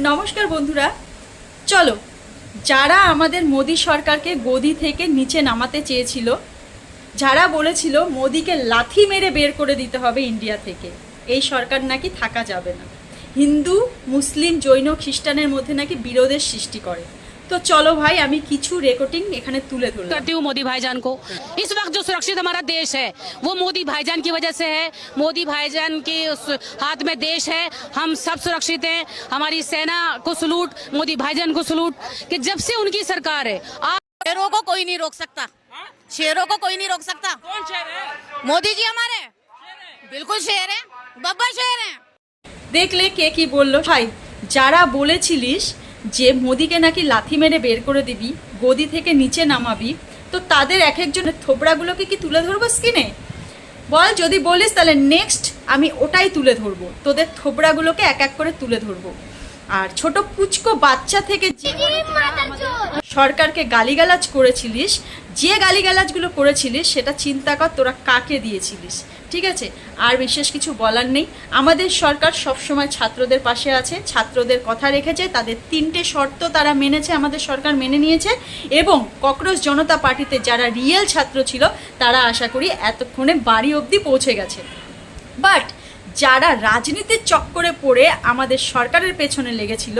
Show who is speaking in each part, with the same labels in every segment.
Speaker 1: নমস্কার বন্ধুরা, চলো যারা আমাদের মোদি সরকারকে গদি থেকে নিচে নামাতে চেয়েছিল, যারা বলেছিল মোদিকে লাথি মেরে বের করে দিতে হবে ইন্ডিয়া থেকে, এই সরকার নাকি থাকা যাবে না, হিন্দু মুসলিম জৈন খ্রিস্টানের মধ্যে নাকি বিরোধের সৃষ্টি করে। তো চলো ভাই, আমি কিছু রেকর্ডিং এখানে তুলে ধরলাম।
Speaker 2: करती हूँ मोदी भाईजान को। इस वक्त जो सुरक्षित हमारा देश है वो मोदी भाईजान की वजह से है। मोदी भाईजान के हाथ में देश है, हम सब सुरक्षित हैं। हमारी सेना को सलूट, मोदी भाईजान को सलूट कि जब से उनकी सरकार है।
Speaker 3: शेरों को कोई नहीं रोक सकता, शेरों को कोई नहीं रोक सकता।
Speaker 2: कौन शेर है?
Speaker 3: मोदी जी हमारे बिल्कुल शेर है, बब्बर शेर है।
Speaker 1: দেখলে কে কি বললো। ভাই, যারা বলেছিলিস যে মোদিকে নাকি লাথি মেরে বের করে দিবি, গদি থেকে নিচে নামাবি, তো তাদের এক একজনের থোবড়াগুলোকে কি তুলে ধরবো স্ক্রিনে? বল, যদি বলিস তাহলে নেক্সট আমি ওটাই তুলে ধরবো, তোদের থোবড়াগুলোকে এক এক করে তুলে ধরবো। আর ছোট পুচকো বাচ্চা থেকে যে সরকারকে গালিগালাজ করেছিলিস, যে গালিগালাজগুলো করেছিলিস সেটা চিন্তা কর তোরা কাকে দিয়েছিলিস। ঠিক আছে, আর বিশেষ কিছু বলার নেই। আমাদের সরকার সবসময় ছাত্রদের পাশে আছে, ছাত্রদের কথা রেখেছে, তাদের 3টে শর্ত তারা মেনেছে, আমাদের সরকার মেনে নিয়েছে। এবং ককরোচ জনতা পার্টিতে যারা রিয়েল ছাত্র ছিল তারা আশা করি এতক্ষণে বাড়ি অবধি পৌঁছে গেছে। বাট যারা রাজনীতির চক্করে পড়ে আমাদের সরকারের পেছনে লেগেছিল,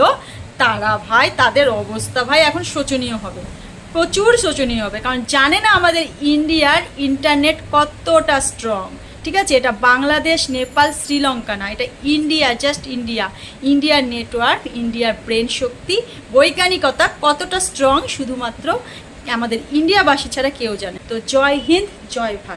Speaker 1: তারা ভাই, তাদের অবস্থা ভাই এখন শোচনীয় হবে, প্রচুর শোচনীয় হবে। কারণ জানে না আমাদের ইন্ডিয়ার ইন্টারনেট কতটা স্ট্রং। ঠিক আছে, এটা বাংলাদেশ, নেপাল, শ্রীলঙ্কা না, এটা ইন্ডিয়া, জাস্ট ইন্ডিয়া। ইন্ডিয়ার নেটওয়ার্ক, ইন্ডিয়ার ব্রেন শক্তি, বৈজ্ঞানিকতা কতটা স্ট্রং শুধুমাত্র আমাদের ইন্ডিয়াবাসী ছাড়া কেউ জানে। তো জয় হিন্দ, জয় ভারত।